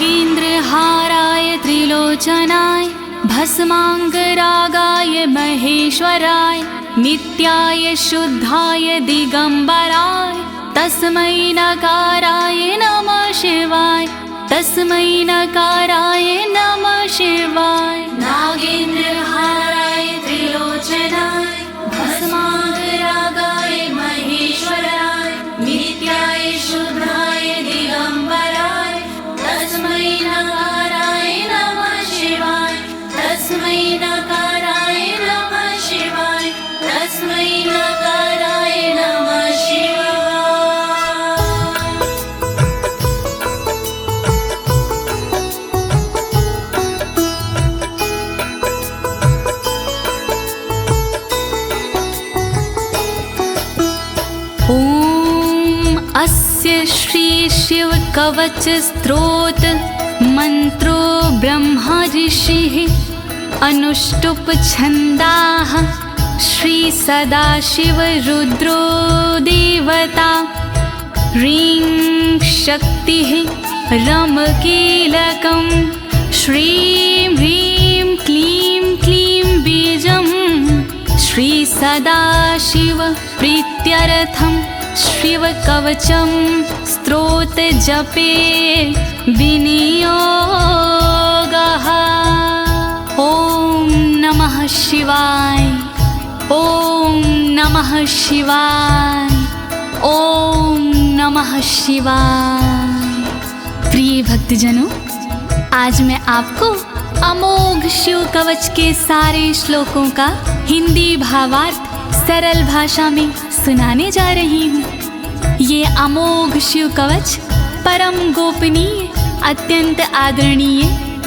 नागेन्द्रहाराय त्रिलोचनाय भस्माङ्गरागाय महेश्वराय नित्याय शुद्धाय दिगंबराय तस्मै नकाराय नमः शिवाय तस्मै नकाराय नमः शिवाय। नागेन्द्रहाराय त्रिलोचनाय भस्माङ्गरागाय महेश्वराय नित्याय शुद्धाय दिगंबराय तस्मै नकाराय नमः शिवाय तस्मै नकाराय नमः शिवाय तस्मै नकाराय नमः शिवाय। अस्य श्री शिव कवच स्तोत्र मंत्रो ब्रह्मा ऋषिः अनुष्टुप छंदाः श्री सदाशिव रुद्रो देवता ह्रीं शक्तिः रम कीलकं श्रीं ह्रीं क्लीं क्लीं बीजं श्री सदाशिव प्रीत्यर्थं शिव कवचम स्तोत्र जपे विनियोगः। ओम नमः शिवाय ओम नमः शिवाय ओम नमः शिवाय। प्रिय भक्तजनों, आज मैं आपको अमोघ शिव कवच के सारे श्लोकों का हिंदी भावार्थ सरल भाषा में सुनाने जा रही हूँ। ये अमोघ शिव कवच परम गोपनीय, अत्यंत आदरणीय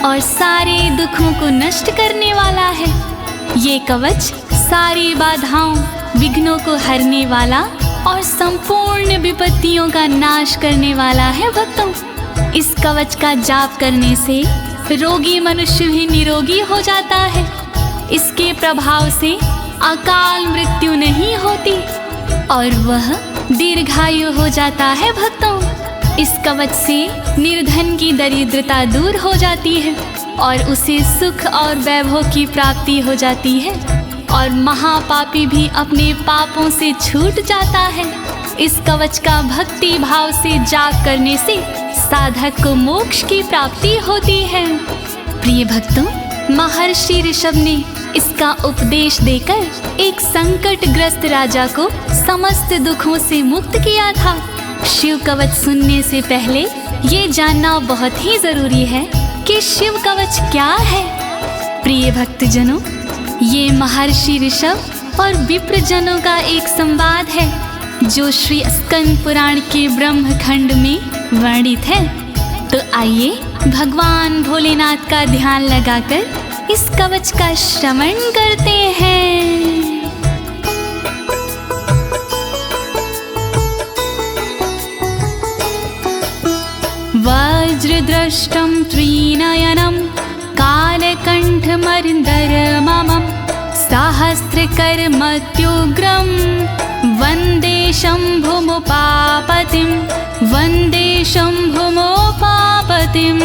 और सारे दुखों को नष्ट करने वाला है। ये कवच सारी बाधाओं, विघ्नों को हरने वाला और संपूर्ण विपत्तियों का नाश करने वाला है। भक्तों, इस कवच का जाप करने से रोगी मनुष्य भी निरोगी हो जाता है। इसके प्रभाव से अकाल मृत्यु नहीं होती और वह दीर्घायु हो जाता है। भक्तों, इस कवच से निर्धन की दरिद्रता दूर हो जाती है और उसे सुख और वैभव की प्राप्ति हो जाती है और महापापी भी अपने पापों से छूट जाता है। इस कवच का भक्ति भाव से जाप करने से साधक को मोक्ष की प्राप्ति होती है। प्रिय भक्तों, महर्षि ऋषभ ने इसका उपदेश देकर एक संकटग्रस्त राजा को समस्त दुखों से मुक्त किया था। शिव कवच सुनने से पहले ये जानना बहुत ही जरूरी है कि शिव कवच क्या है। प्रिय भक्तजनों, ये महर्षि ऋषभ और विप्रजनों का एक संवाद है जो श्री स्कंद पुराण के ब्रह्मखंड में वर्णित है। तो आइए भगवान भोलेनाथ का ध्यान लगाकर इस कवच का श्रवण करते हैं। वज्रदृष्टं त्रिनयनं कालकण्ठमर्दरममं सहस्रकर्मत्युग्रं वन्दे शम्भुमुपापतिं वन्दे शम्भुमुपापतिम्।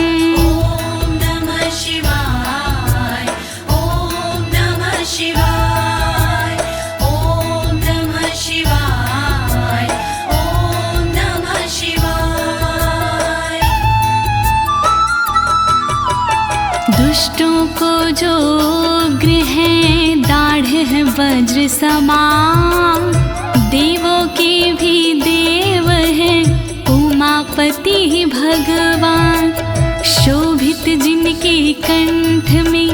दुष्टों को जो उग्र है दाढ़ है वज्र समान, देवों के भी देव है उमापति भगवान। शोभित जिनके कंठ में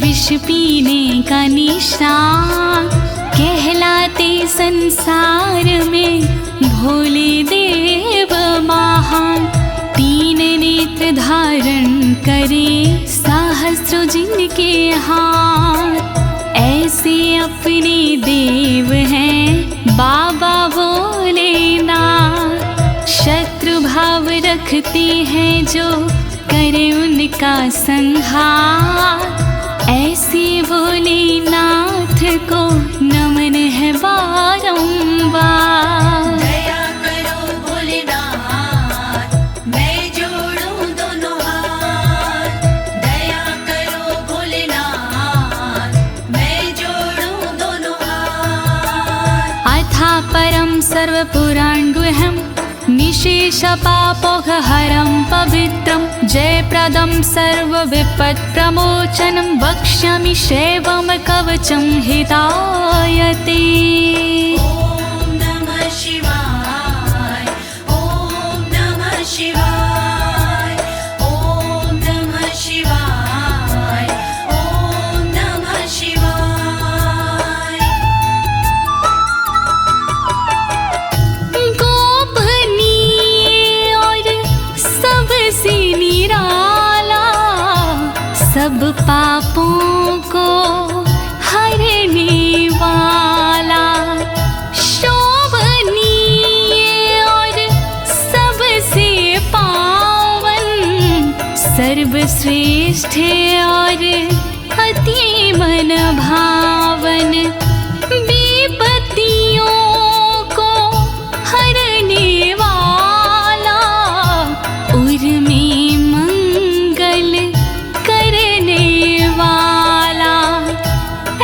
विष पीने का निशान, कहलाते संसार में भोले देव महान। तीन नेत्र धारण करे सहस्रों जिनके हाथ, ऐसे अपने देव हैं बाबा भोलेनाथ। शत्रु भाव रखते हैं जो करे उनका संहार, ऐसे भोलेनाथ को नमन है बारंबार। दया करो भोलेनाथ, मैं जोड़ूं दोनों हाथ, परं सर्वपुराणगुह्यं निशेषपापोघहरं पवित्रं जयप्रदं सर्वविपत्प्रमोचनं वक्ष्यामि शैवं कवचं हितायते। ॐ नमः शिवाय, ॐ नमः शिवाय, ॐ नमः शिवाय, ॐ नमः शिवाय। गोपनीय और सबसे निराला, सब पापों को हरने वाला, शोभनीय और सबसे पावन, सर्वश्रेष्ठ और अति मन भावन, विपत्तियों को हरने वाला, उर में मंगल करने वाला,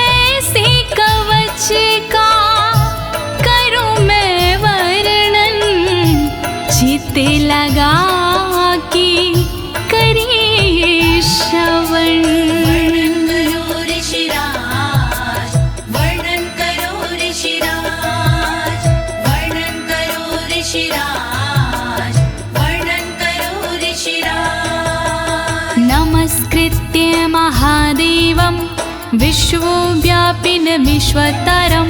ऐसे कवच का करूं मैं वर्णन, चित्त लगा के करिए श्रवण। वर्णन करो ऋषिराज, वर्णन करो ऋषिराज, वर्णन करो ऋषिराज, वर्णन करो ऋषिराज। नमस्कृत्य महादेवं विश्वव्यापिनमीश्वरं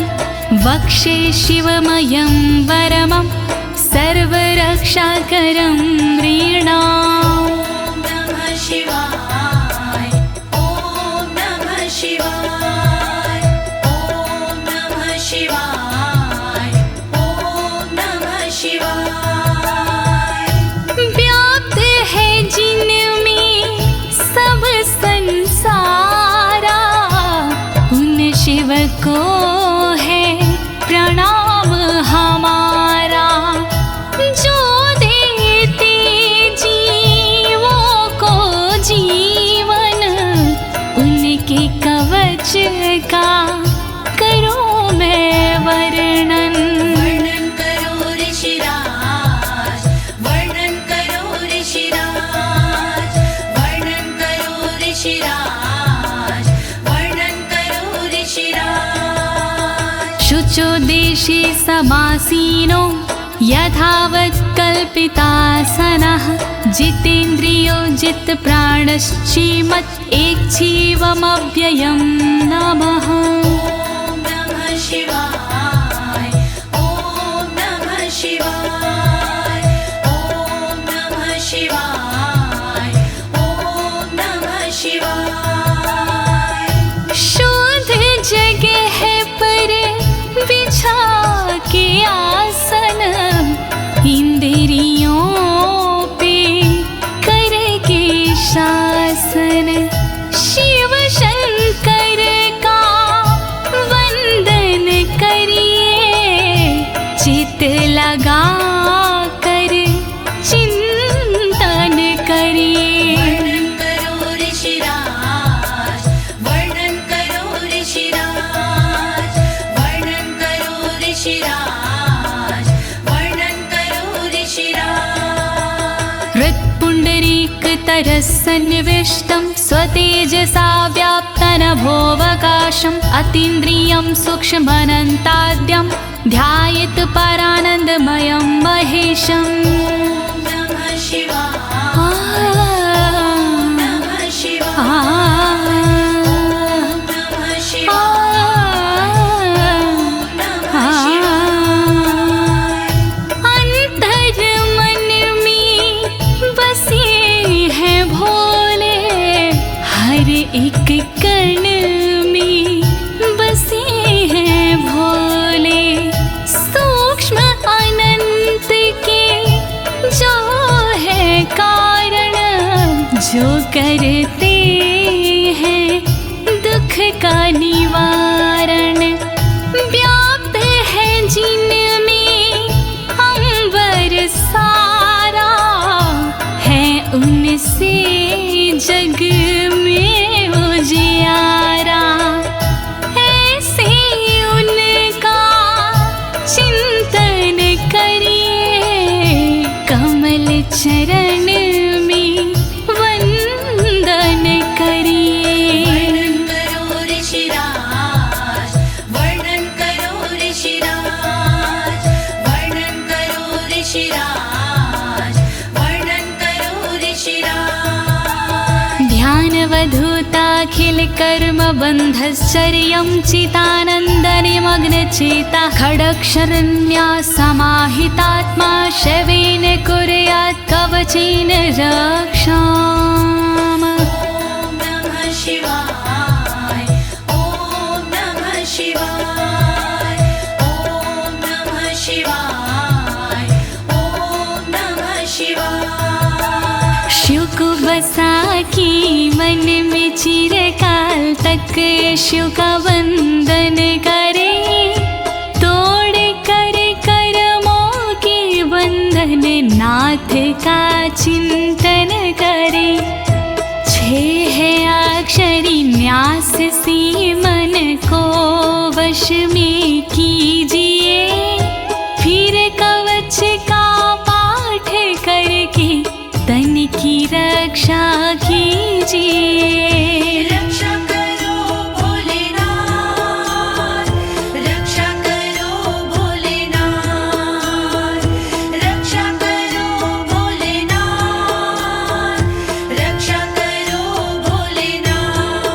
वक्षे शिवमयं वरमं सर्वरक्षाकरं नृणाम्। ॐ नमः शिवाय, ॐ नमः शिवाय, ॐ नमः शिवाय, ॐ नमः शिवाय। व्याप्त है जिनमें सब संसारा, उन शिव को है प्रणाम हमारा, जो देते जीवों को जीवन, उनके कवच का करूं मैं वर्णन। वर्णन करो ऋषिराज, वर्णन करो ऋषिराज, वर्णन करो ऋषिराज, वर्णन करो ऋषिराज। शुचो देशे समासीनो यथावत् कल्पितासनः, जितेन्द्रियो जितप्राणश्चेमत् एकजीवमव्ययं नमः। ॐ नमः शिवाय, ॐ नमः शिवाय, ॐ नमः शिवाय, ॐ नमः शिवाय। शुद्ध जगह पर बिछा के आसन, इंद्रियों पे करके शासन, शिव शंकर का वंदन करिए, चित लगा कर चिंतन करिए। वर्णन करो ऋषिराज, वर्णन करो ऋषिराज, वर्णन करो ऋषिराज, वर्णन करो ऋषिराज। हृत्पुण्डरीकतरसन्निविष्टं स्वतेजसा व्याप्तनभोऽवकाशम्, अतीन्द्रियं सूक्ष्ममनन्ताद्यं ध्यायेत् परानन्दमयं महेशम्। ॐ नमः शिवाय, नमः शिवाय, नमः शिवाय, नमः शिवाय। अंतर मन में बसे हैं भोले, हर एक कण में बसे हैं भोले, सूक्ष्म अनंत के जो है कारण, जो करते हैं दुख का निवारण, व्याप्त है जिनमें अंबर सारा, है उनसे जग में उजियारा, ऐसे उनका चिंतन कर्मबन्धश्चर्यं चितानन्दनिमग्नचेता खडक्षरण्या समाहितात्मा शवेन कुर्यात् कवचेन रक्षाम्। ॐ नमः शिवाय ॐ नमः शिवाय ॐ नमः शिवाय ॐ नमः शिवाय। शिव को बसा की मन में चिरकाल तक शिव का वंदन करे, तोड़ कर कर्मों के बंधन नाथ का चिंतन करे। छह अक्षरी न्यास सी मन को वश में कीजिए, फिर कवच का पाठ करके तन की रक्षा कीजिए। रक्षा करो भोलेनाथ, रक्षा करो भोलेनाथ, रक्षा करो भोलेनाथ, रक्षा करो भोलेनाथ।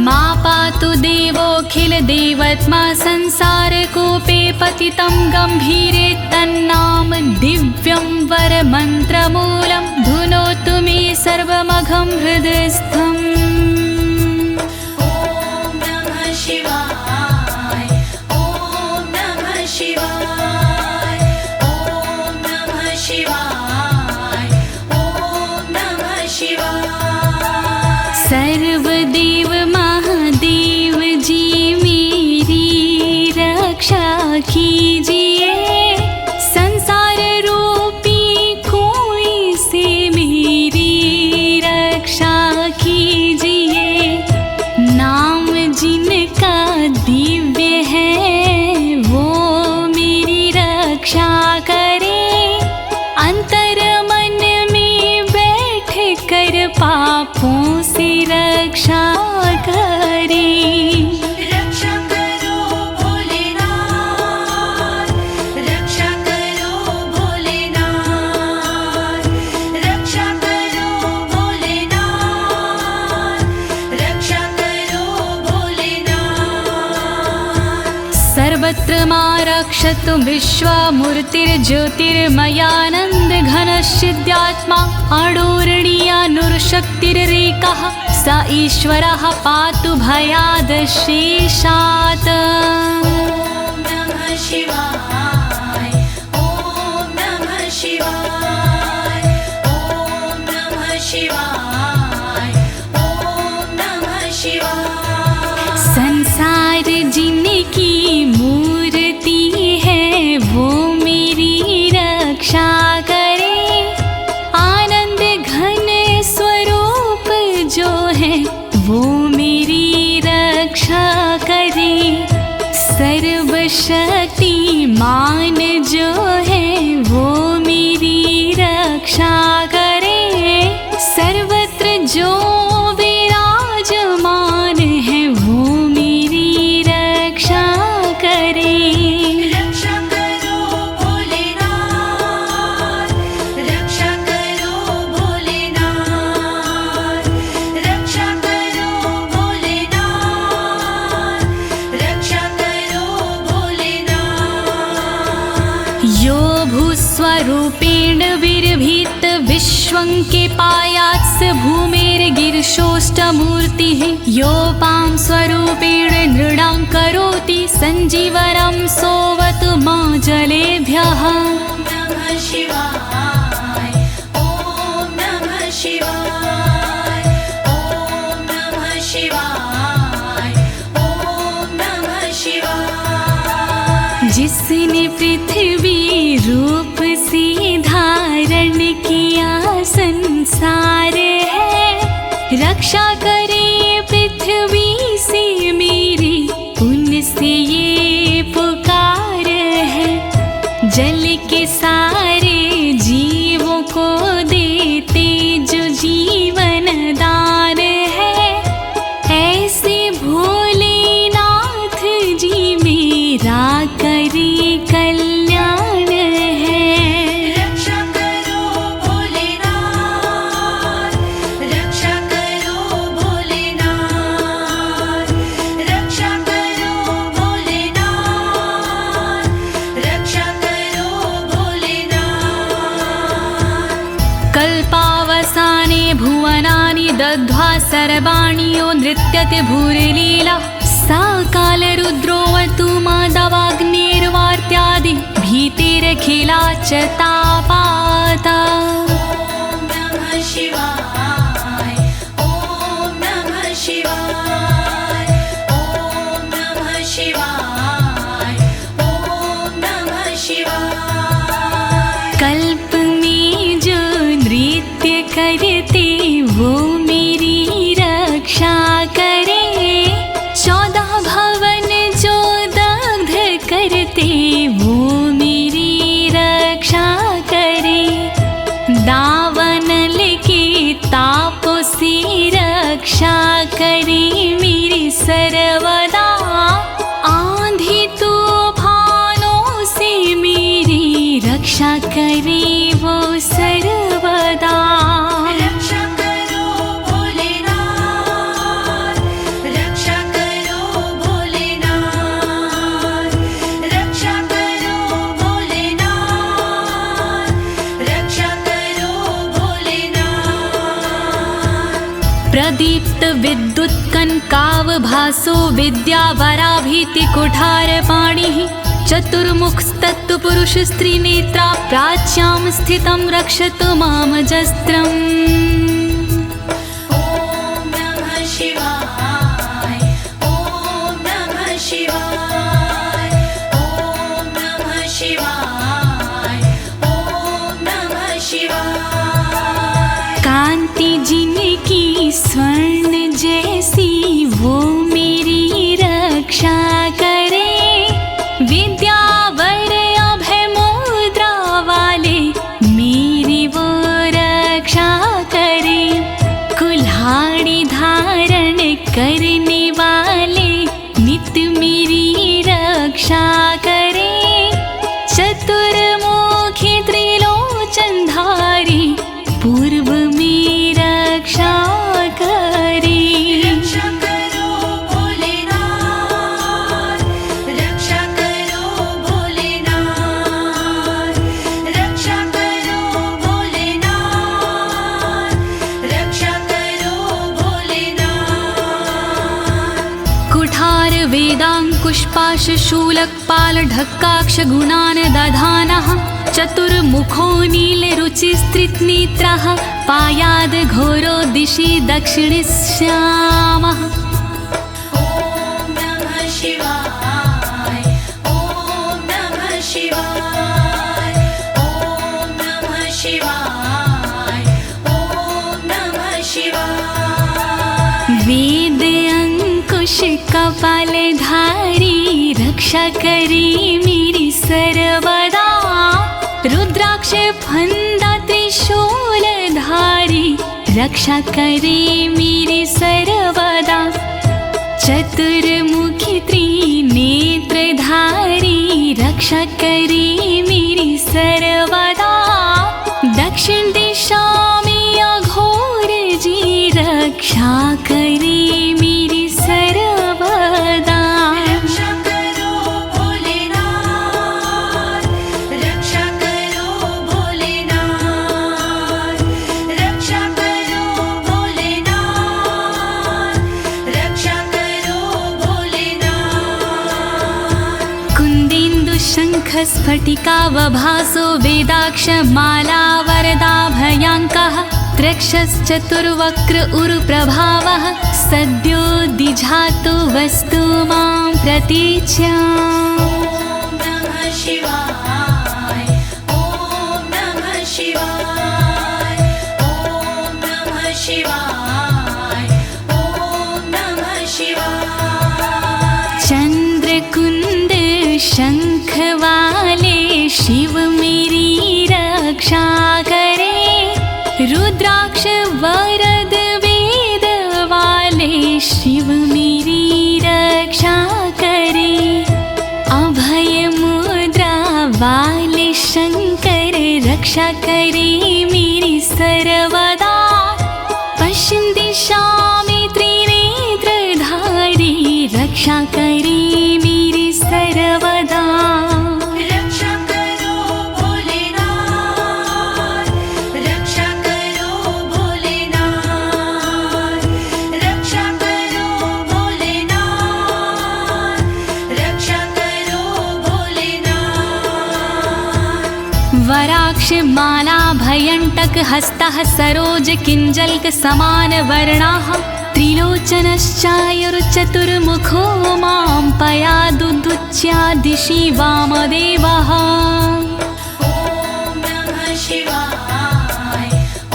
मां पातु देवोऽखिल देवत्मा संसार कूपे पतितं गंभीरे तन्नाम दिव्यं वरमन्त्रमूलं धुनोतु मे सर्वमघं हृदयस्थम्। ॐ नमः शिवाय ॐ नमः शिवाय ॐ नमः शिवाय ॐ नमः शिवाय। सर्वदेव महादेव जी मेरी रक्षा कीजिए, संसार रूपी कोई से मेरी रक्षा कीजिए। नाम जिनका दिव्य है वो मेरी रक्षा करे, अंतर मन में बैठ कर पापों से रक्षा करे। रक्षा करो भोलेनाथ, रक्षा करो भोलेनाथ, रक्षा करो भोलेनाथ, रक्षा करो भोलेनाथ। सर्वत्र मां रक्षतु विश्वमूर्तिर्ज्योतिर्मयानन्द घनश्चिद्यात्मा अडोरणीयानुर्शक्तिरेकः स ईश्वरः पातु भयादशेषात्। ॐ नमः शिवाय ॐ नमः शिवाय ॐ नमः शिवाय ॐ नमः शिवाय। संसार जिनकी मूर्ति है वो मेरी रक्षा करे, आनंद घन स्वरूप जो है वो मेरी रक्षा करे। सर्वशक्तिमान जो है वो मेरी रक्षा करे, सर्वत्र जो विराजमान है वो मेरी रक्षा करे। रक्षा करो भोलेनाथ, रक्षा करो भोलेनाथ, रक्षा करो भोलेनाथ, रक्षा करो भोलेनाथ। यो भूस्वरूपेण विर्भीत विश्वं के पायात् स भूमेर्गिरिशोष्टमूर्तिः, योपां स्वरूपेण नृणां करोति सञ्जीवनं सोऽवतु मां जलेभ्यः। ॐ नमः शिवाय ॐ नमः शिवाय ॐ नमः शिवाय ॐ नमः शिवाय। जिसने पृथ्वी रूप से धारण किया संसार है, रक्षा करे पृथ्वी से मेरी उनसे ये पुकार है। जल के सारे जीवों को देते जो जीवन दान है, ऐसे भोलेनाथ जी मेरा करे कल्याण है। रक्षा करो भोलेनाथ, रक्षा करो भोलेनाथ, सर्वाणि यो नृत्यते भूरिलीला सा कालरुद्रोऽवतु माधवाग्निर्वार्त्यादि भीतिरखिला च तापाता। ॐ नमः शिवाय ॐ नमः शिवाय ॐ नमः शिवाय ॐ नमः शिवाय। कल्प में जो नृत्य करते वो मेरी रक्षा करे, 14 भवन जो दग्ध करते वो मेरी रक्षा करे। दावानल के तापों से रक्षा करे मेरी सर्वदा, आंधी तूफानों से मेरी रक्षा करे वो सर्वदा। रक्षा करो भोलेनाथ, रक्षा करो भोलेनाथ, रक्षा करो भोलेनाथ, रक्षा करो भोलेनाथ। प्रदीप्त विद्युत कनकावभासो विद्यावराभीति कुठारपाणिः, चतुर्मुखस्तत्पुरुष स्त्रीनेत्रा प्राच्यां स्थितं रक्षतु मामजस्त्रम्। ॐ नमः शिवाय ॐ नमः शिवाय ॐ नमः शिवाय ॐ नमः शिवाय। कांति जिनकी स्वर्ण जैसी वो मेरी रक्षा करे, विद्यावर अभय मुद्रा वाले मेरी वो रक्षा करे। कुल्हाड़ी धारण करने वाले नित्य मेरी रक्षा करे। चतुर्मुखी त्रिलोचनधारी पूर्व में रक्षा करे। रक्षा करो भोलेनाथ, रक्षा करो भोलेनाथ, रक्षा करो भोलेनाथ, रक्षा करो भोलेनाथ। कुठार वेदांकुशपाश शूलकपाल ढक्काक्ष गुणान् दधानः, चतुर्मुखो नीलरुचिस्त्रिनेत्रः पायाद् घोरो दिशि दक्षिणश्यामः। ॐ नमः शिवाय ॐ नमः शिवाय ॐ नमः शिवाय ॐ नमः शिवाय। वेद अंकुश कपालधारी रक्षा करे मेरी सर्वदा, रुद्राक्ष फंदा त्रिशूलधारी रक्षा करे मेरी सर्वदा। चतुर्मुखी त्रिनेत्रधारी रक्षा करे मेरी सर्वदा। दक्षिण दिशा में अघोर जी रक्षा करे मेरी सर्वदा। रक्षा करो भोलेनाथ, रक्षा करो भोलेनाथ, रक्षा करो भोलेनाथ, रक्षा करो भोलेनाथ। कुन्देन्दु शङ्ख स्फटिकावभासो वेदाक्ष माला वरदाभयाङ्कः, त्रक्षश्चतुर्वक्र उरुप्रभावः सद्यो दिझातु वस्तु मां प्रतीच्याम्। ॐ नमः शिवाय ॐ नमः शिवाय ॐ नमः शिवाय ॐ नमः शिवाय। चंद्रकुंद शंख वाले शिव मेरी रक्षा करे, रुद्राक्ष वरद वेद वाले शिव मेरी रक्षा करे। अभय मुद्रा वाले शंकर रक्षा करे मेरी सर्वदा। पश्चिम दिशा में त्रिनेत्रधारी रक्षा करे मेरी सर्वदा। रक्षा करो भोलेनाथ, रक्षा करो भोलेनाथ, रुद्राक्ष माला भयंटक हस्तः सरोज किंजल्क समान वर्णाः त्रिलोचनश्चायुर्चतुर्मुखो मां पयादुदुच्या दिशि वामदेवः। ॐ नमः शिवाय ॐ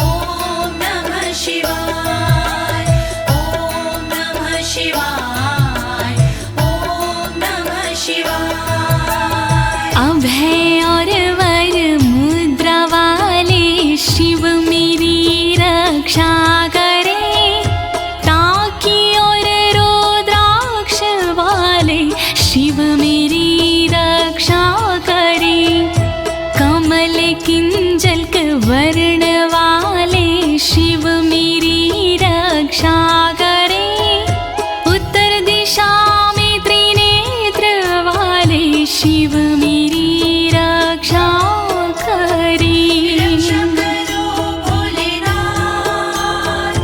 नमः शिवाय ॐ नमः शिवाय ॐ नमः शिवाय। अभय और वर मुद्रा वाले शिव मेरी रक्षा करे, टाकी और रुद्राक्ष वाले शिव मेरी रक्षा करे, कमल किंजल्क वर्ण वाले शिव मेरी रक्षा करे, उत्तर दिशा में त्रिनेत्र वाले शिव मेरी रक्षा करे। रक्षा करो भोलेनाथ,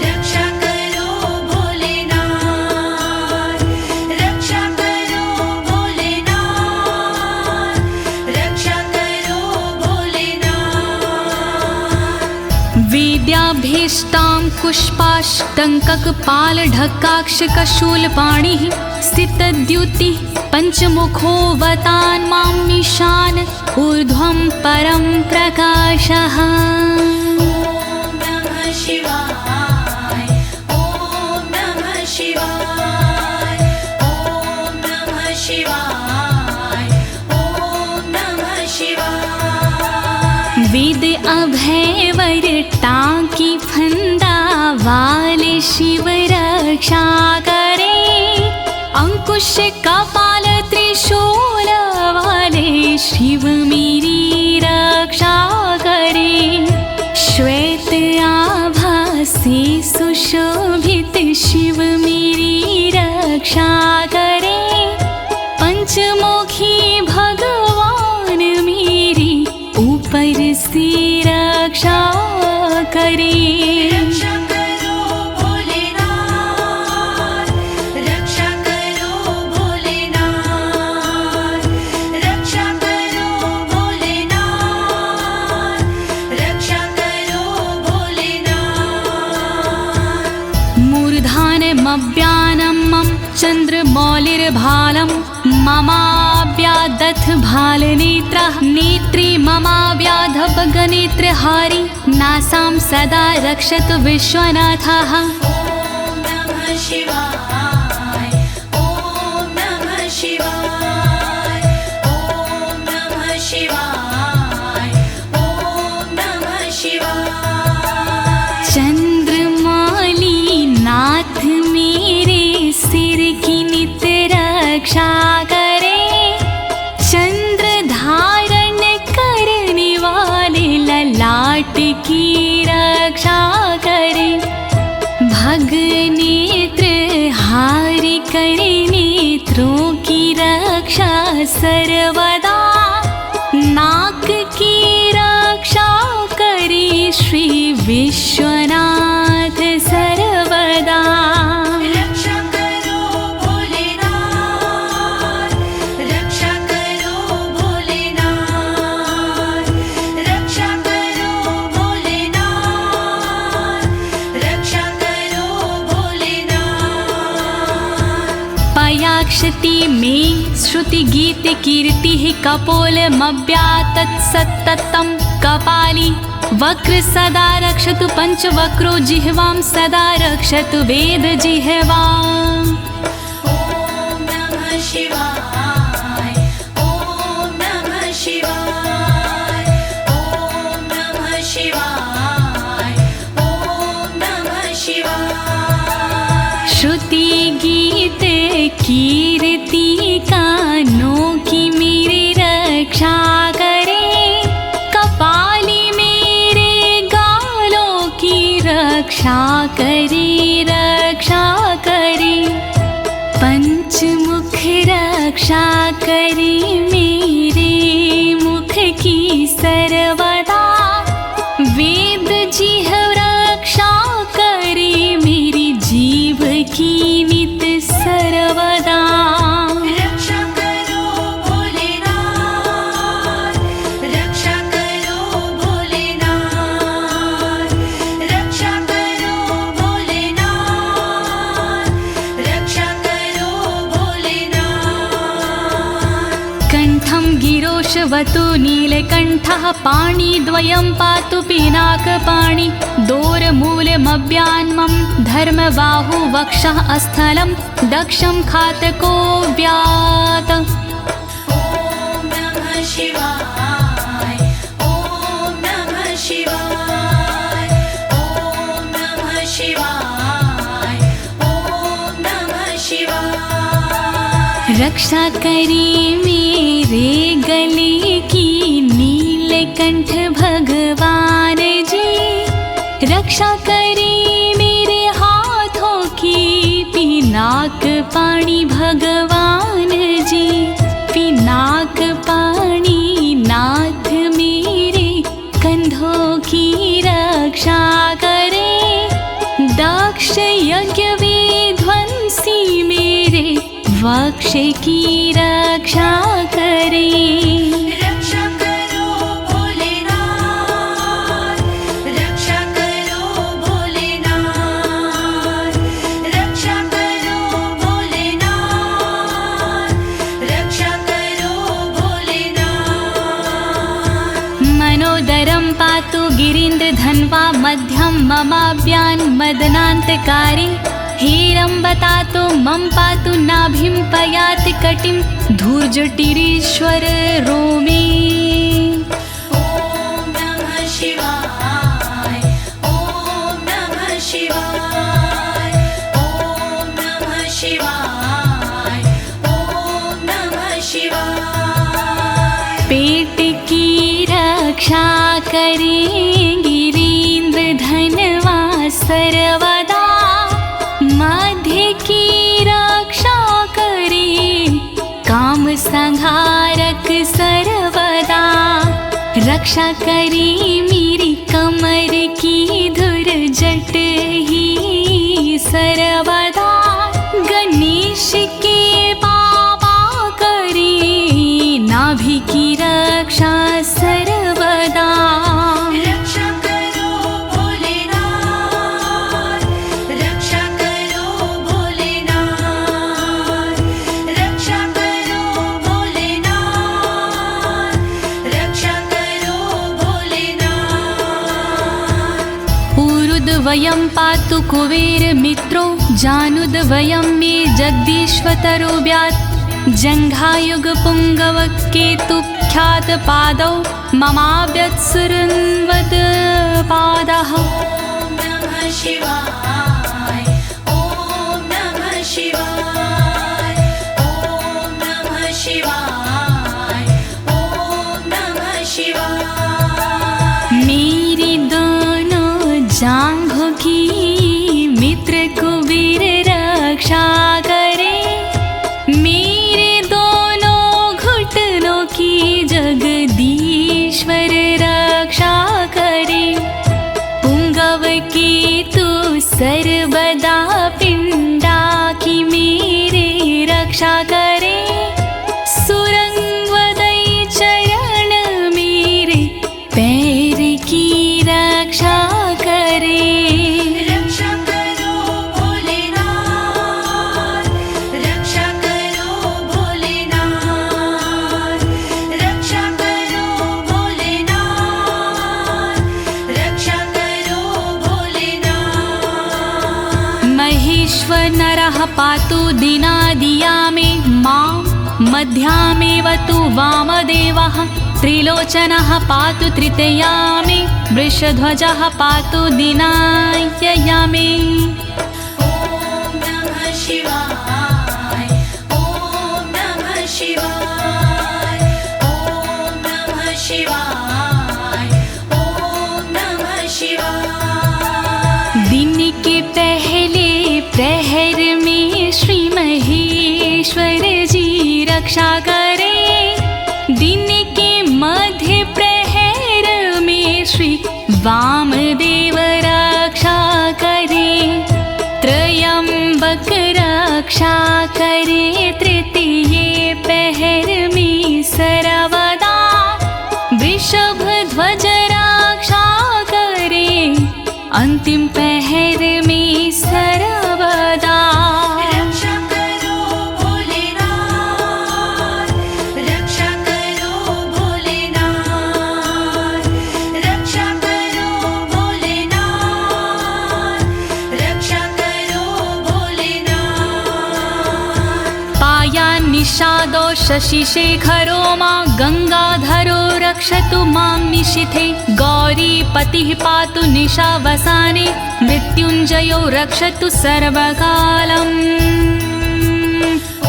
रक्षा करो भोलेनाथ, रक्षा करो भोलेनाथ, रक्षा करो भोलेनाथ। वेद्याभीष्टां पुष्पाष्टङ्ककपालढक्काक्षकशूलपाणिः स्थितद्युतिः पञ्चमुखोऽवतान् मामीशान ऊर्ध्वं परं प्रकाशः। ॐ नमः शिवाय ॐ नमः शिवाय ॐ नमः शिवाय ॐ नमः शिवाय। वेद अभय वर टाकी फंदा वाले शिव रक्षा करे, अंकुश कपाल त्रिशूल वाले शिव मेरी रक्षा करे, श्वेत आभा से सुशोभित शिव मेरी रक्षा करे, पंचमुखी भगवान मेरी ऊपर से रक्षा करे। रक्षा करो भोलेनाथ, रक्षा करो भोलेनाथ, रक्षा करो भोलेनाथ, रक्षा करो भोलेनाथ। मूर्धानमव्यानं मम चन्द्रमौलिर्भालं ममाव्यादथ भालनेत्रः, नेत्रे ममाव्याधपगनेत्रहारी नासां सदा रक्षतु विश्वनाथः। ॐ नमः शिवाय ॐ नमः शिवाय ॐ नमः शिवाय ॐ नमः शिवाय। चंद्रमौली नाथ मेरे सिर की नित रक्षा करे, चंद्र धारण करने वाले ललाट की रक्षा करे, भग नेत्र हारि करे नेत्रों की रक्षा सर्वदा, नाक की रक्षा करे श्री विश्वनाथ सर्वदा। रक्षा करो भोलेनाथ, रक्षा करो भोलेनाथ, रक्षा करो भोलेनाथ, रक्षा करो भोलेनाथ। पयाक्षति में श्रुति गीत कीर्ति कपोलमव्यातत् सत्ततं कपाली, वक्र सदा रक्षतु पंचवक्रो जिह्वां सदा रक्षतु वेद जिह्वाम्। ॐ नमः शिवाय ॐ नमः शिवाय ॐ नमः शिवाय ॐ नमः शिवाय। श्रुति गीत कीर्ति कानों की मेरी रक्षा करे, कपाली मेरे गालों की रक्षा करे, रक्षा करे, पंचमुख रक्षा करे मेरे मुख की सर्वदा, वेद जिह्व रक्षा करे मेरी जीव की नित सर्वदा। रक्षा करो भोलेनाथ, रक्षा करो कण्ठं गिरोशवतु नीलकण्ठः पाणिद्वयं पातु पिनाकपाणि दोरमूलमव्यान्मं धर्मबाहु वक्षः अस्थलं दक्षं खातको व्यात्। ॐ नमः शिवाय ॐ नमः शिवाय ॐ नमः शिवाय ॐ नमः शिवाय। रक्षा करी मेरे गले की नीलकंठ भगवान जी, रक्षा करी मेरे हाथों की पिनाक पाणी भगवान जी, पिनाक पाणी नाथ मेरे कंधों की रक्षा करे, दक्ष यज्ञ विध्वंसी मेरे वक्ष की रक्षा करे। रक्षा करो भोलेनाथ, रक्षा करो भोलेनाथ, रक्षा करो भोलेनाथ, रक्षा करो भोलेनाथ। मनोदरं पातु गिरीन्द्रधन्वा मध्यं ममाव्यान् मदनान्तकारी, हेरम्बतातो मम पातु नाभिं पयाति कटिं धूर्जटिरीश्वर रोमे। ॐ नमः शिवाय ॐ नमः शिवाय ॐ नमः शिवाय ॐ नमः शिवाय। पेट की रक्षा करें गिरीन्द्रधनवा सर्वदा, मध्य की रक्षा करे काम संहारक सर्वदा, रक्षा करे मेरी कमर की धुरजट ही सर्वदा, गणेश के बाबा करे नाभि की रक्षा सर्वदा। रक्षा करो भोलेनाथ, रक्षा करो भोलेनाथ, रक्षा करो भोलेनाथ, रक्षा करो भोलेनाथ। ऊरुद्वयं पातु कुबेर मित्रो, जानुद्वयं मे जगदीश्वतरो व्यात्, जङ्घायुग पुङ्गव केतुख्यात पादौ ममाव्यत्सुरन्वद पादः। ॐ नमः शिवाय ॐ नमः शिवाय ॐ नमः शिवाय ॐ नमः शिवाय। मेरी दोनों जांघों की मित्र कुबेर रक्षा करे, मेरे दोनों घुटनों की जगदीश्वर रक्षा करे, पुंगव की तू सर्वदा पिंडा की मेरे रक्षा करे, सुरंगवदई चरण मेरे पैर की रक्षा करे। रक्षा करो भोलेनाथ, रक्षा करो भोलेनाथ, रक्षा करो भोलेनाथ, रक्षा करो भोलेनाथ। महेश्वर नरः पातु दिनादिया मे मां, मध्यामेव तु वामदेवः, त्रिलोचनः पातु तृतीया मे, वृषध्वजः पातु दिनायया मे। ॐ नमः शिवाय ॐ नमः शिवाय ॐ नमः शिवाय ॐ नमः शिवाय। दिन के पहले प्रहर में श्री महेश्वर जी रक्षा करे, दिन के मध्य प्रहर में श्री वामदेव रक्षा करे, त्रयंबक रक्षा करे, तृतीय पहर में सर्वदा, वृषभ ध्वज रक्षा करे, अंतिम पहर में सर्वदा। रक्षा करो भोलेनाथ, रक्षा निषादो शशिशेखरो मां गङ्गाधरो रक्षतु मां निशिथे गौरीपतिः पातु निशावसाने मृत्युञ्जयो रक्षतु सर्वकालम्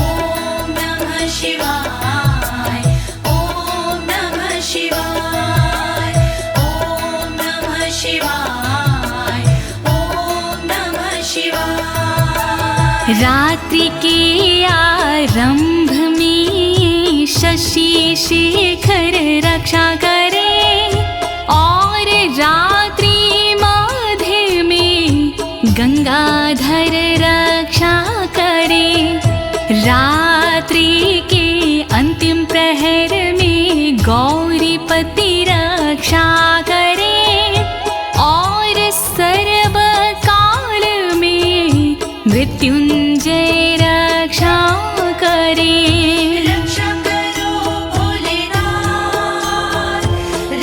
ॐ नमः शिवाय ॐ नमः शिवाय ॐ नमः शिवाय ॐ नमः शिवाय। रात्रि के आरंभ में शशि शेखर रक्षा करे और रात्रि मध्य में गंगाधर रक्षा करे। रात्रि के अंतिम प्रहर में गौरीपति रक्षा करे और सर्वकाल में मृत्युंजय रक्षा करे। रक्षा करो भोलेनाथ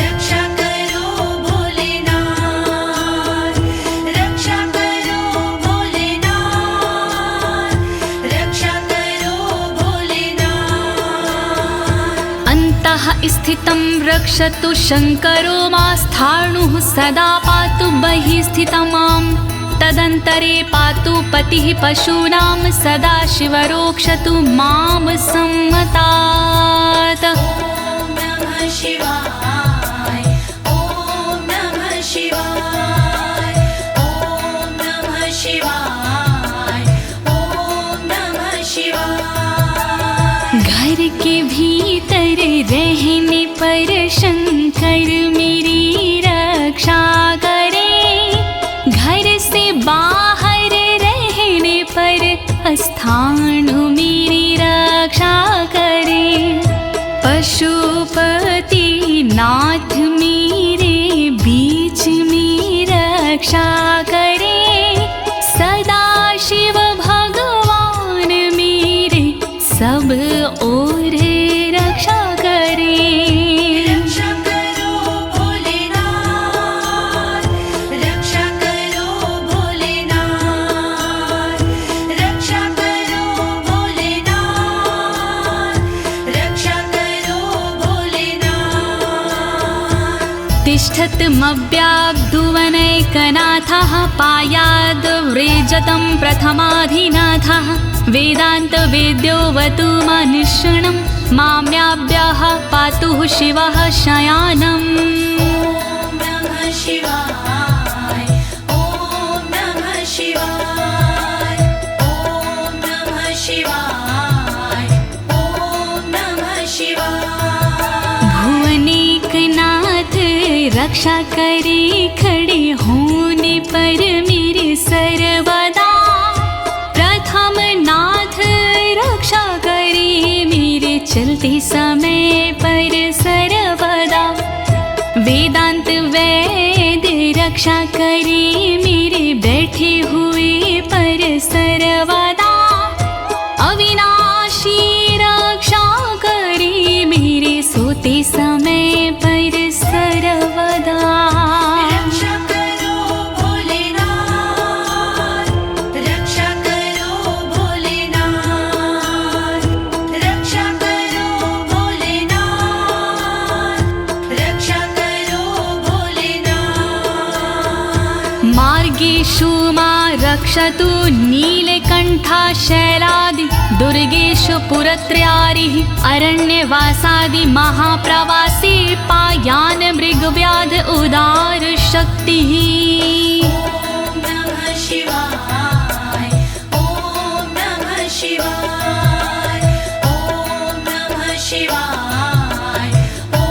रक्षा करो भोलेनाथ रक्षा करो भोलेनाथ रक्षा करो भोलेनाथ। अन्तः स्थितं रक्षतु शङ्करो मास्थाणुः सदा पातु बहिः स्थितं माम् तदन्तरे पातु पतिः पशूनां सदा शिवरोक्षतु मां सम्मतात्। ॐ नमः शिवाय ॐ नमः शिवाय ॐ नमः शिवाय ॐ नमः शिवाय। घर के भीतर रहने पर शंकर मेरी रक्षा करे घर से बाहर रहने पर स्थान मेरी रक्षा करे। पशुपति नाथ मेरे बीच में रक्षा करे सदा शिव भगवान मेरे सब ओर रक्षा करे। रक्षा करो भोलेनाथ रक्षा करो भोलेनाथ रक्षा करो भोलेनाथ रक्षा करो भोलेनाथ। तिष्ठतमव्याब्धुवनैकनाथः पायाद्व्रेजतं प्रथमाधिनाथः वेदान्तवेद्योऽवतु मनुष्यणं माम्याभ्यः पातु शिवः शयानम्। ॐ नमः शिवाय ॐ नमः शिवाय ॐ नमः शिवाय ॐ नमः शिवाय। भुवनेकनाथ रक्षा करे खड़े होने पर मेरे सर्वदा प्रथम नाथ रक्षा करे मेरे चलते समय पर सर्वदा। वेदांत वैद्य रक्षा करे मेरे बैठे हुए पर सर्वदा। अविनाशी रक्षा करे मेरे सोते समय पर सर्वदा। रक्षा करो भोलेनाथ रक्षा करो भोलेनाथ रक्षा करो भोलेनाथ रक्षा करो भोलेनाथ। मार्गेषु मां रक्षतु नीलकण्ठा शैलादि दुर्गेषु पुरत्रयारिः अरण्यवासादि महाप्रवासी पायान् मृगव्याध उदार शक्तिः। ॐ नमः शिवाय ॐ नमः शिवाय ॐ नमः शिवाय ॐ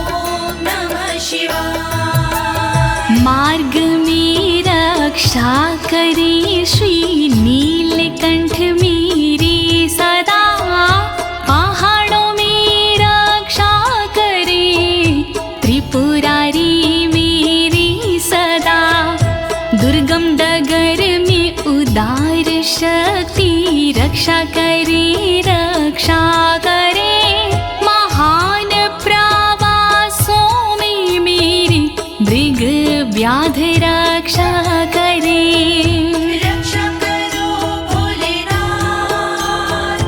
नमः शिवाय। मार्ग में रक्षा करे श्री नीलकंठ मेरी सदा। पहाड़ों में रक्षा करे त्रिपुरारी मेरी सदा। दुर्गम डगर में उदार शक्ति रक्षा करे महान प्रवासों में मेरी मृग व्याध रक्षा करे। रक्षा करो भोलेनाथ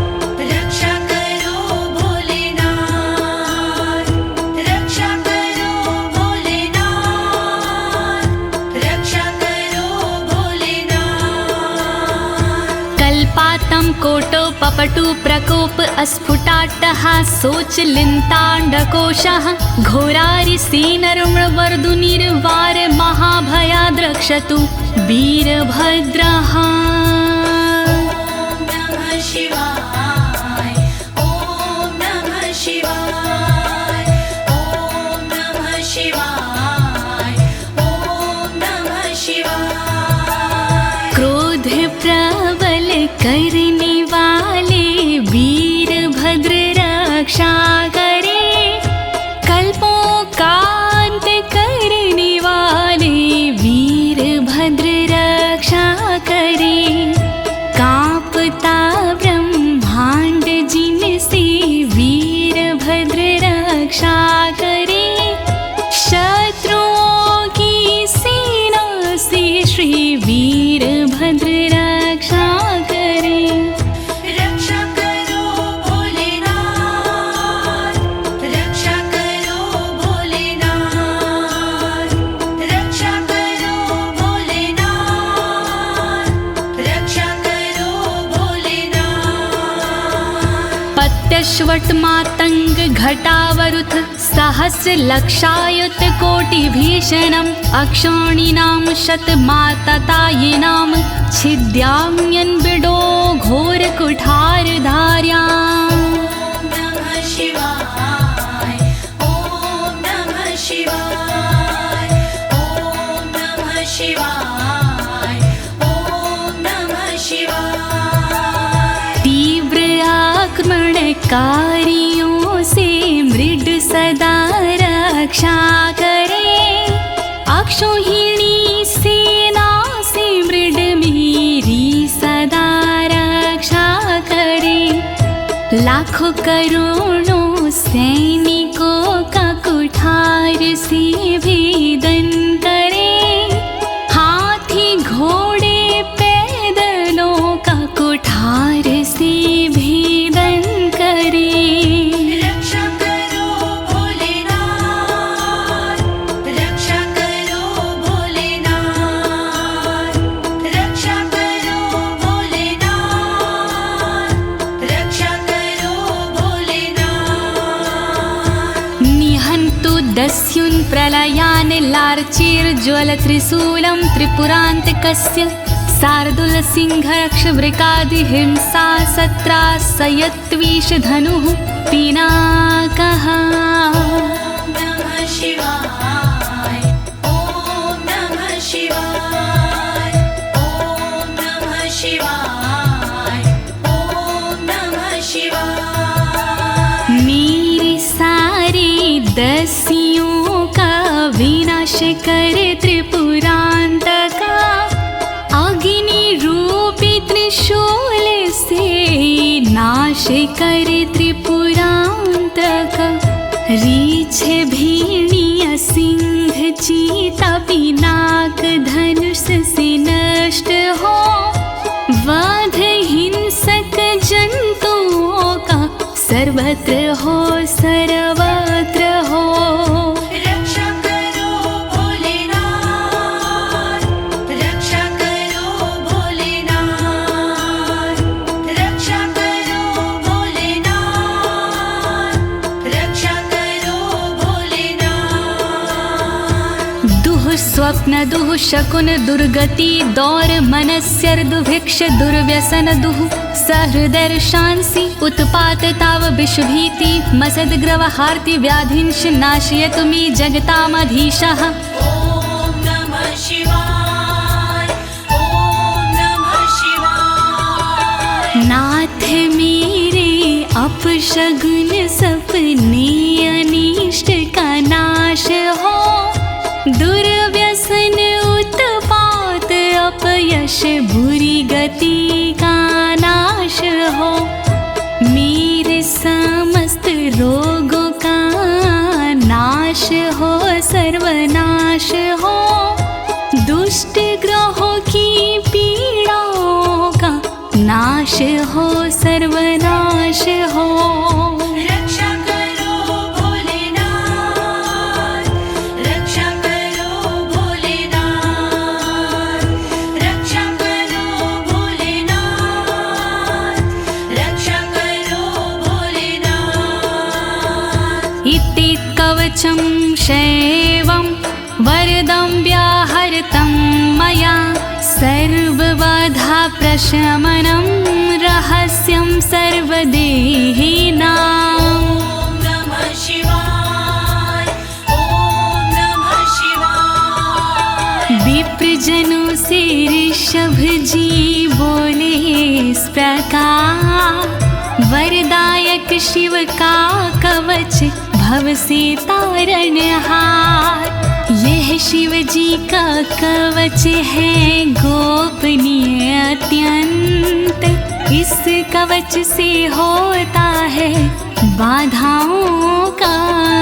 रक्षा करो पपटु प्रकोप अस्फुटाट्टहासोच लिन्ताण्डकोशः घोरारिसेनर्मवर्दुनिर्वार महाभयाद्रक्षतु वीरभद्रः। शिवाय ॐ नमः शिवाय ॐ नमः शिवाय ॐ नमः शिवाय। क्रोध प्रबल करने वाले वीरभद्र रक्षा करे, कल्पों का अंत करने वाले वीरभद्र रक्षा करे। कांपता ब्रह्मांड जिनसे वीरभद्र रक्षा करे, शत्रुओं की सेना से श्री वीरभद्र रक्षा करे। रक्षा करो भोलेनाथ, रक्षा करो भोलेनाथ, रक्षा करो भोलेनाथ, रक्षा करो भोलेनाथ। पत्यश्वट मातंग घटावरुथ सहस्र लक्षायुत कोटि भीषणम् अक्षौणीनां शतमाततायिनां छिद्याम्यन् बिडो घोर कुठार धार्याम्। नमः शिवाय ॐ नमः शिवाय ॐ नमः शिवाय ॐ नमः शिवाय। तीव्र आक्रमणकारियों से मृड सदा रक्षा करे, अक्षौहिणी सेना से मृड मेरी सदा रक्षा करे। लाखों करोड़ों सैनिकों का कुठार से भेदन करे, हाथी घोड़े पैदलों का कुठार से भेदन करे। रक्षा करो भोलेनाथ, रक्षा करो भोलेनाथ, रक्षा करो भोलेनाथ, रक्षा करो भोलेनाथ। निहन्तु दस्युन् प्रलयान् लार्चेर्ज्वलत्रिशूलं त्रिपुरान्तकस्य शार्दूलसिंहरक्षवृकादिहिंसा सत्रासयत्विषधनुः पिनाकः। नमः शिवाय ॐ नमः शिवाय ॐ नमः शिवाय ॐ नमः शिवाय। मेरे सारे दस्युओं का विनाश करे त्रिपुरान्तका, अग्नि रूपी त्रिशूल से नाश करे त्रिपुरान्तका। रीछ भेड़िया सिंह चीता पिनाक धनुष से नष्ट हो, वध हिंसक जंतुओं का सर्वत्र हो सर्वत्र हो। रक्षा करो भोलेनाथ, रक्षा करो भोलेनाथ, रक्षा करो भोलेनाथ, रक्षा करो भोलेनाथ। दुः स्वप्न दुः शकुन दुर्गति दौर मनस्यर दुभिक्ष दुर्व्यसन दुः सहृदर्शांसि उत्पात ताव विषभीति मसद्ग्रवहार्ति व्याधिंश नाशयतु मे जगतामधीशः। ॐ नमः शिवाय ॐ नमः शिवाय। नाथ मेरे अपशगुन सपने अनिष्ट का नाश हो, दुर्व्यसन उत्पात अपयश बुरी गति का नाश हो। मेरे समस्त रोगों का नाश हो सर्वनाश हो, दुष्ट ग्रहों की पीड़ाओं का नाश हो सर्वनाश हो। रक्षा करो भोलेनाथ, रक्षा करो भोलेनाथ, रक्षा करो भोलेनाथ, कवचं शैवं वरदं व्याहृतं मया सर्वबाधा प्रशमनं रहस्यं सर्वदेहिनां। नमः शिवाय ॐ नमः शिवाय। विप्रजनों से ऋषभ जी बोले इस प्रकार, वरदायक शिव का कवच भव से तारणहार। यह शिव जी का कवच है गोपनीय अत्यंत, इस कवच से होता है बाधाओं का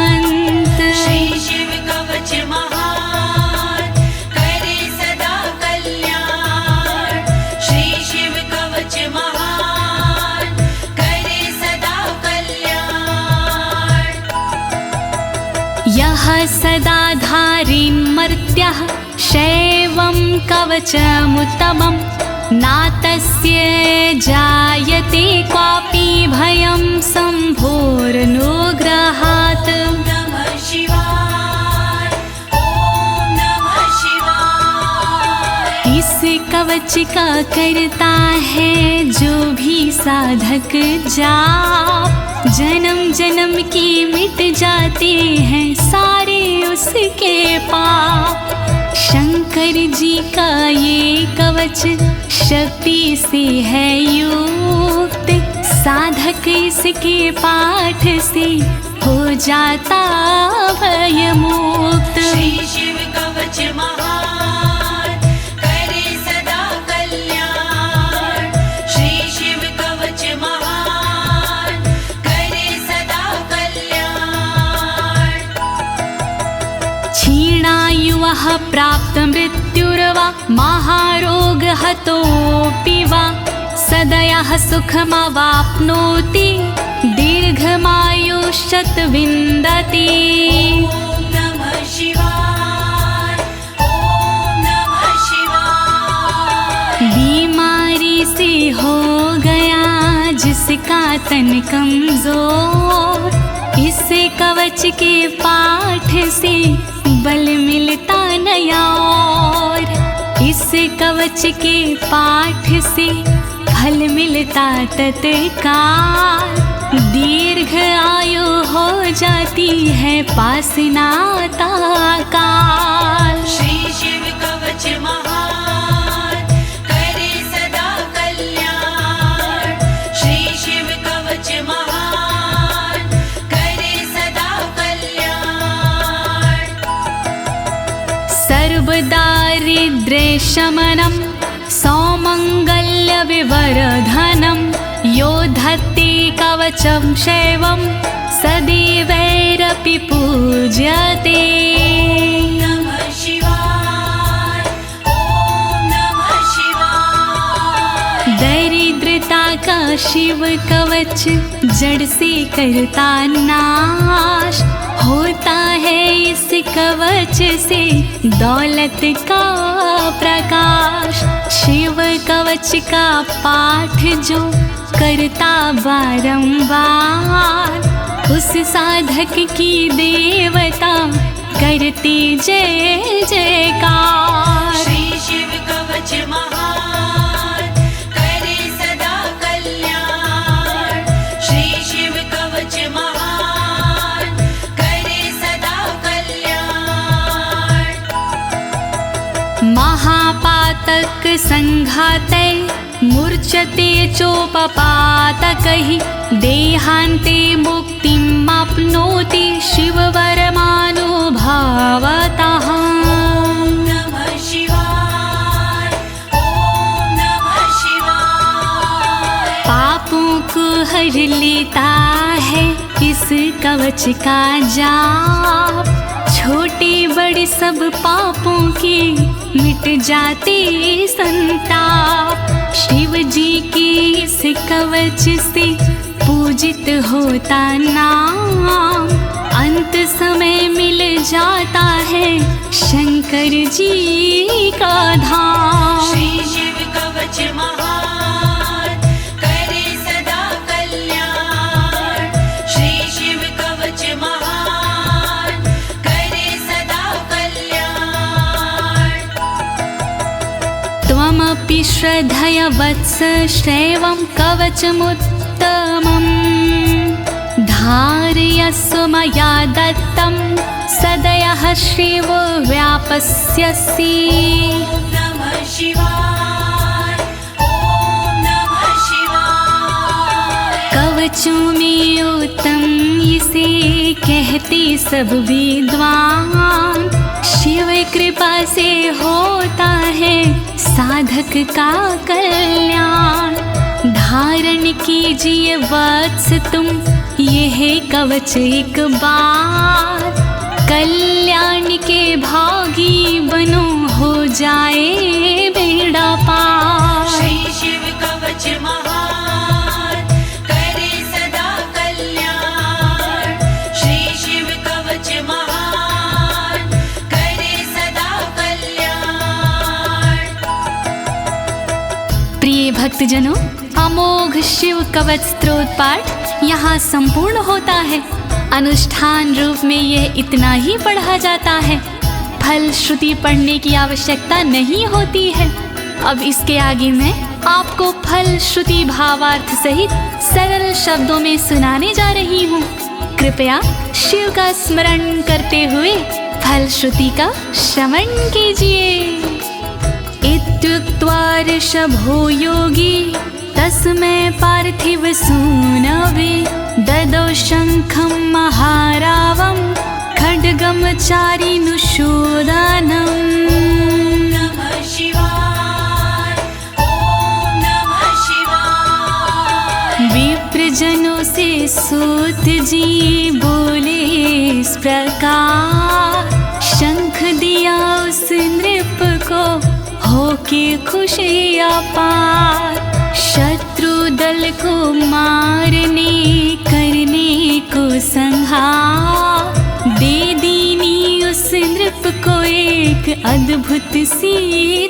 अंत। श्री शिव कवच महान करे सदा कल्याण। श्री शिव कवच महान करे सदा कल्याण। यः सदा धारिन्मर्त्यः शैवं कवचमुत्तमं, नातस्य जायते क्वापि भयं शम्भोरनुग्रहात्। नमः शिवाय ॐ नमः शिवाय। इस कवच का करता है जो भी साधक जाप, जन्म जन्म के मिट जाते हैं सारे उसके पाप। शंकर जी का ये कवच शक्ति से है युक्त, साधक इसके पाठ से हो जाता भयमुक्त। श्री शिव कवच महान करे सदा कल्याण। श्री शिव कवच महान करे सदा कल्याण। क्षीणायुः प्राप्त मृत्युर्वा महारोगहतोऽपि वा, सदयः सुखमवाप्नोति दीर्घमायुष्यत् विन्दति। ॐ नमः शिवाय ॐ नमः शिवाय। बीमारी से हो गया जिसका तन कमजोर, इस कवच के पाठ से बल मिलता नया और। इस कवच के पाठ से फल मिलता तत्काल, दीर्घ आयु हो जाती है पास नाता काल। श्री शिव कवच महान करे सदा कल्याण। श्री शिव कवच महान करे सदा कल्याण। सर्वदारिद्र्यशमनं सौमङ्गल्यविवर्धनं, यो धत्ते कवचं शैवं सदैवैरपि पूज्यते। नमः शिवाय ॐ नमः शिवाय। दरिद्रता का शिव कवच जड़ से करता नाश, होता है इस कवच से दौलत का प्रकाश। शिव कवच का पाठ जो करता बारंबार, उस साधक की देवता करती जय जयकार। श्री शिव कवच महान करे सदा कल्याण। श्री शिव कवच महान करे सदा कल्याण। महापातक संघाते मूर्छते चोपपातकैः, देहान्ते मुक्तिमाप्नोति शिववरमानुभावतः। नमः शिवाय ॐ नमः शिवाय। पापों को हर लेता है इस कवच का जाप, छोटे बड़े सब पापों के मिट जाते संताप। शिव जी के इस कवच से पूजित होता नाम, अंत समय मिल जाता है शंकर जी का धाम। श्री शिव कवच महान करे सदा कल्याण। श्री शिव कवच महान श्रद्धया वत्स श्रेवं कवचमुत्तमम् धारयस्व मया दत्तं सदयः श्रीवो व्यापस्यसि। नमः शिवाय, ॐ नमः शिवाय। कवचों में उत्तम इसे कहते सब विद्वान, शिव कृपा से होता है साधक का कल्याण। धारण कीजिए वत्स तुम यह कवच एक बार, कल्याण के भागी बनो हो जाए बेड़ा पार। श्री शिव कवच महान करे सदा कल्याण। श्री शिव कवच महान करे सदा कल्याण। प्रिय भक्तजनों, अमोघ शिव कवच स्तोत्र पाठ यहाँ संपूर्ण होता है। अनुष्ठान रूप में यह इतना ही पढ़ा जाता है, फल श्रुति पढ़ने की आवश्यकता नहीं होती है। अब इसके आगे मैं आपको फल श्रुति भावार्थ सहित सरल शब्दों में सुनाने जा रही हूँ। कृपया शिव का स्मरण करते हुए फल श्रुति का श्रवण कीजिए। इत्युक्त्वा ऋषभो योगी तस्मै पार्थिव सूनवे ददौ शङ्खं महारावं खड्गं चारिनुशोदानम्। नमः शिवाय, ॐ नमः शिवाय। विप्रजनों से सूत जी बोले इस प्रकार, शंख दिया उस नृप को होके खुशी अपार। शत्रु दल को मारने करने को संहार, दे दीनी उस नृप को एक अद्भुत सी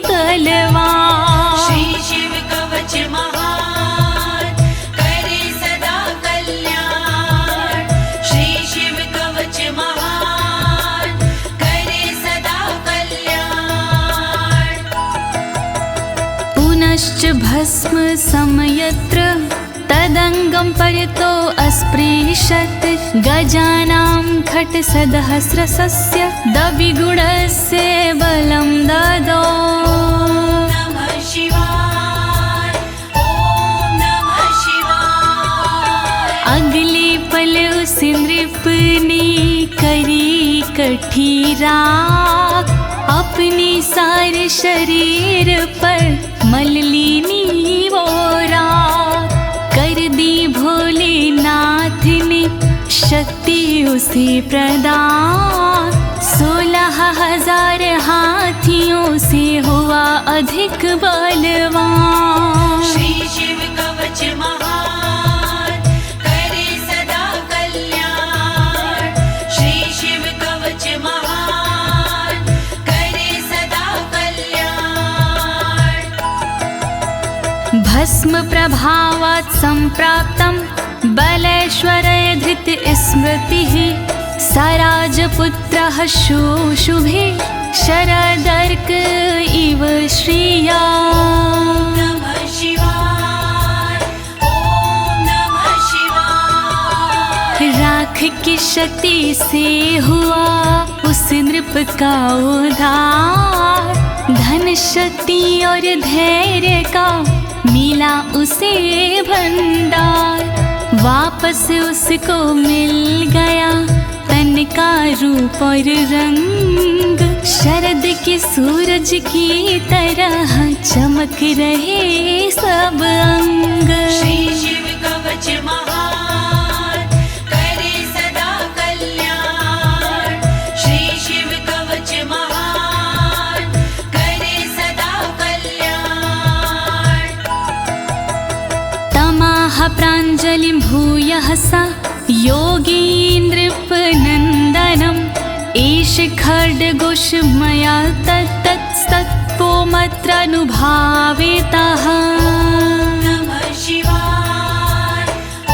तलवार। श्री शिव कवच महान करे सदा कल्याण। श्री शिव कवच महान करे सदा कल्याण। पुनश्च भस्म समयत्र तदंगं परितो अस्पृशत्, गजानां खट्सहस्रस्य दविगुणस्य बलं ददौ। नमः शिवाय, ॐ नमः शिवाय। अगले पल उस नृप ने करी कठी राख, अपने सारे शरीर पर मल ली वो राख। कर दी भोलेनाथ ने शक्ति उसे प्रदान, 16,000 हाथियों से हुआ अधिक बलवान। श्री शिव कवच महान करे सदा कल्याण। श्री शिव कवच महान करे सदा कल्याण। भस्म प्रभावात् संप्राप्तं बलेश्वरे धृत स्मृतिः, सराजपुत्रः शुशुभे शरदर्क इव श्रिया। नमः शिवाय, ॐ नमः शिवाय। राख की शक्ति से हुआ उस नृप का उद्धार, धन शक्ति और धैर्य का मिला उसे भंडार। वापस उसको मिल गया तन का रूप और रंग, शरद के सूरज की तरह चमक रहे सब अंग। श्री शिव कवच महान करे सदा कल्याण। श्री शिव कवच महान करे सदा कल्याण। तमाह प्राञ्जलिं भूयः सा योगीन्द्रपनन्दनम्, एष खड्गोष मया तत्तत्पोमत्रानुभावितः। नमः शिवाय, ॐ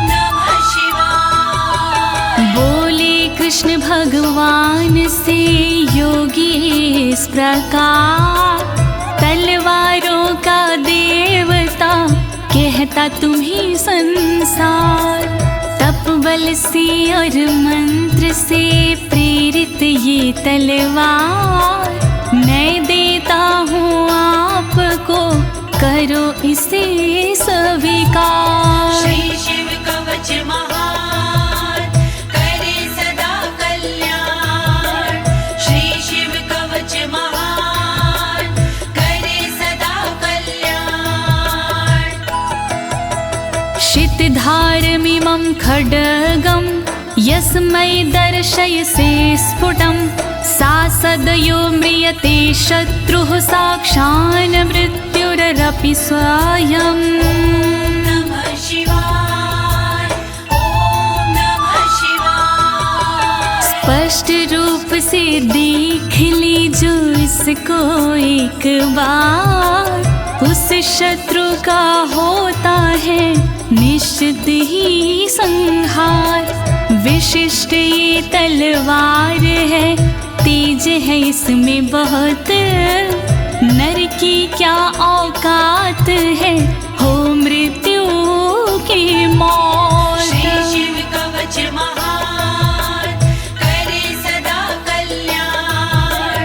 नमः शिवाय। बोले कृष्ण भगवान से योगी इस प्रकार, तलवारों देता तुम्हें संसार। तप बल से और मंत्र से प्रेरित ये तलवार, मैं देता हूँ आपको, करो इसे स्वीकार। श्री शिव कवच महान, करे सदा कल्याण। श्री शिव कवच महान, करे सदा कल्याण। शितधारमिमं खड्गं यस्मै दर्शयसे स्फुटं, सा सदयो म्रियते शत्रुः साक्षान् मृत्युरपि स्वयं। नमः शिवाय, ओम नमः शिवाय। स्पष्ट रूप से देख लीजो इसको एक बार, उस शत्रु का होता है निश्चित ही संहार। विशिष्ट ये तलवार है, तेज है इसमें बहुत, नर की क्या औकात है, हो मृत्यु की मौत। श्री शिव कवच महान, करे सदा कल्याण।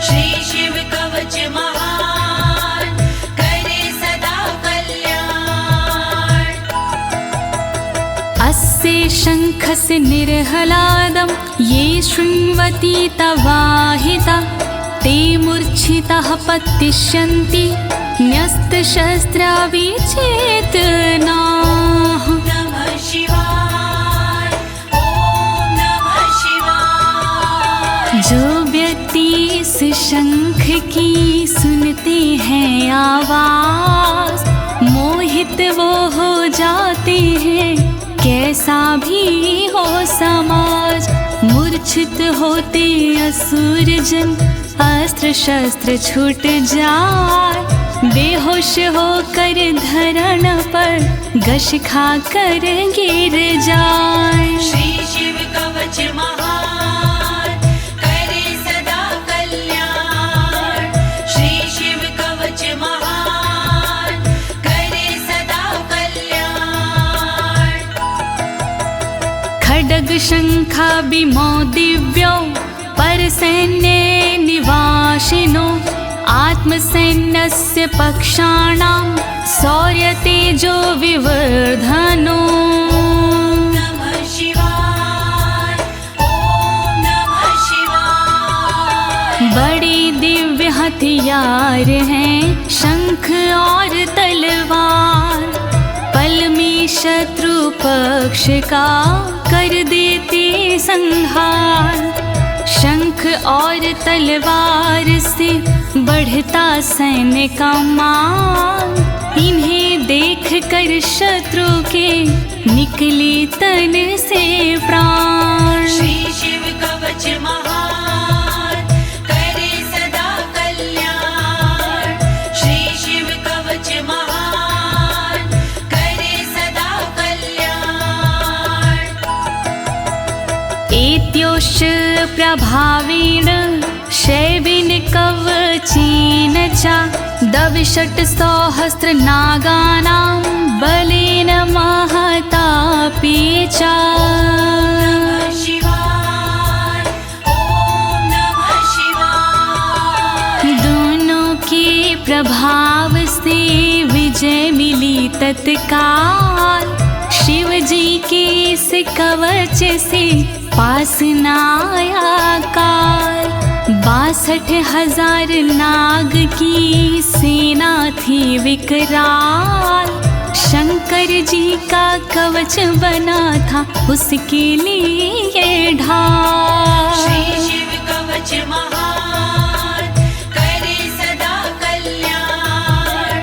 श्री शिव कवच महान, करे सदा कल्याण। अस्य शङ्खस्य निर्हलादं ये शृण्वन्ति तवाहिता, ते मूर्छिताः पतिष्यन्ति न्यस्तशस्त्रा विचेतनाः। नमः शिवाय, ओम नमः शिवाय। जो व्यक्ति इस शंख की सुनते हैं आवाज, मोहित वो हो जाते हैं, कैसा भी हो समाज। मूर्छित होते असुर जन, अस्त्र शस्त्र छूट जाए, बेहोश होकर धरण पर घस खा कर गिर जाए। श्री शिव कवच महान, करे सदा कल्याण। श्री शिव कवच महान, करे सदा कल्याण। खड्ग शंखाभिमो दिव्यो परसैन्ये निवासिनो, आत्मसैन्यस्य पक्षाणां शौर्यतेजो विवर्धनो। नमः शिवाय, ओम नमः शिवाय। बड़ी दिव्य हथियार हैं शंख और तलवार, पल में शत्रु पक्ष का कर देते संहार। शंख और तलवार से बढ़ता सैन्य का मान, इन्हें देख कर शत्रु के निकले तन से प्राण। श्री शिव कवच महान, करे सदा कल्याण। श्री शिव कवच महान, करे सदा कल्याण। एत्योश्च प्रभावेण शैवेन कवचेन च, दविषट् सहस्र नागानां बलेन महतापि च। नमः शिवाय, ओम नमः शिवाय। दोनों के प्रभाव से विजय मिली तत्काल, शिव जी के इस कवच से पास न आया काल। 62,000 नाग की सेना थी विकराल, शंकर जी का कवच बना था उसके लिए ढाल। श्री शिव कवच महान, करे सदा कल्याण।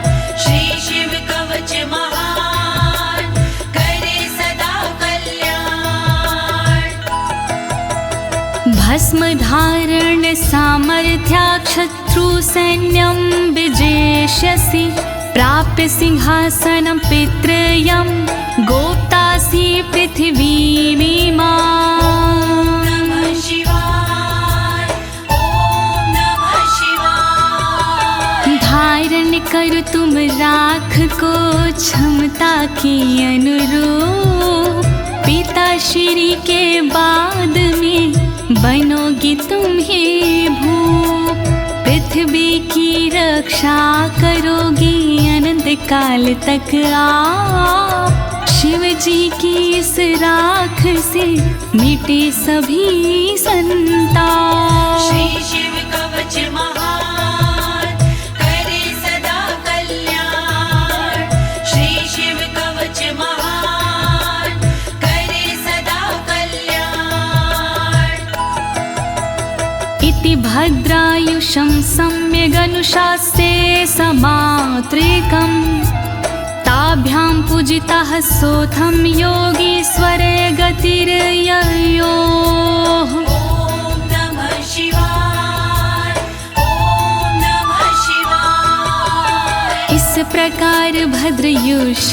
श्री शिव कवच महान, करे सदा कल्याण। भस्म धारण सामर्थ्या शत्रु सैन्यं विजेष्यसि, प्राप्य सिंहासनं पितृयं गोप्तासि पृथिवीमिमां। नमः शिवाय, ओम नमः शिवाय। धारण कर तुम तुम राख को क्षमता के अनुरूप, पिता श्री के बाद में बनोगी तुम ही भूप। पृथ्वी की रक्षा करोगी अनंत काल तक आप, शिव जी की इस राख से मिटे सभी संताप। श्री शिव कवच महान करे सदा कल्याण, श्री शिव कवच महान करे सदा कल्याण। इति भद्रायुषं सम्यगनुशास्ये समात्रिकम्, ताभ्यां पूजितः सोऽथं योगीश्वरे गतिर्ययोः। ॐ नमः शिवाय, ॐ नमः शिवाय। इस प्रकार भद्रयुष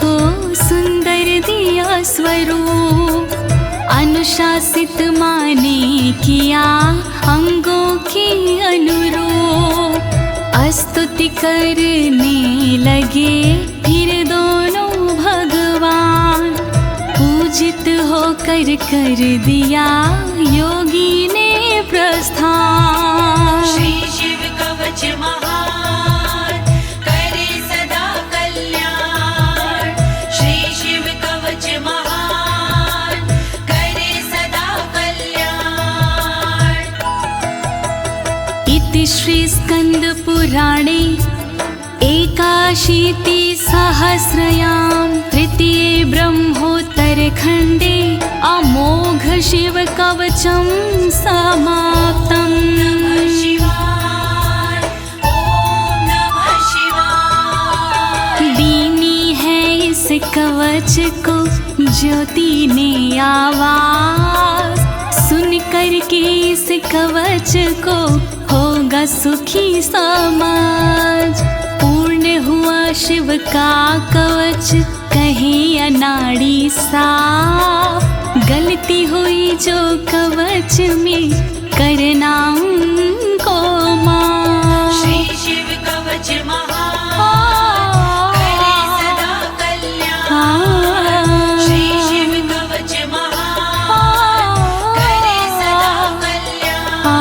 को सुंदर दिया स्वरूप, अनुशासित माने किया अंगों के अनुरूप। स्तुति करने लगे फिर दोनों भगवान, पूजित होकर कर दिया योगी ने प्रस्थान। श्री शिव कवच महान करे सदा कल्याण, श्री शिव कवच महान करे सदा कल्याण। इति श्री स्कंद पुराणे एकाशीति सहस्रयां तृतीये ब्रह्मोत्तर खंडे अमोघ शिव कवचं समाप्तम्। नमः शिवाय, ॐ नमः शिवाय। दीनी है इस कवच को ज्योति ने आवाज, सुन कर के इस कवच को होगा सुखी समाज। पूर्ण हुआ शिव का कवच कहे अनाड़ी साफ, गलती हुई जो कवच में करना उनको माफ। श्री शिव कवच महान करे सदा कल्याण, श्री शिव कवच महान करे सदा कल्याण।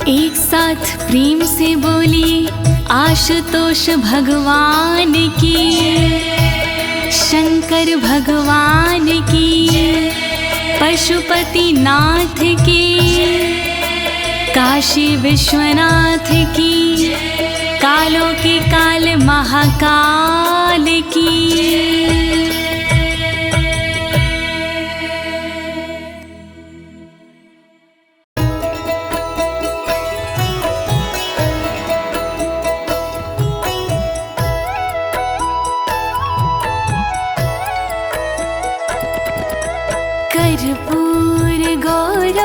एक साथ प्रेम से बोलिए आशुतोष भगवान की, शंकर भगवान की, पशुपति नाथ की, काशी विश्वनाथ की, कालों के काल महाकाल की। कर्पूर गौरम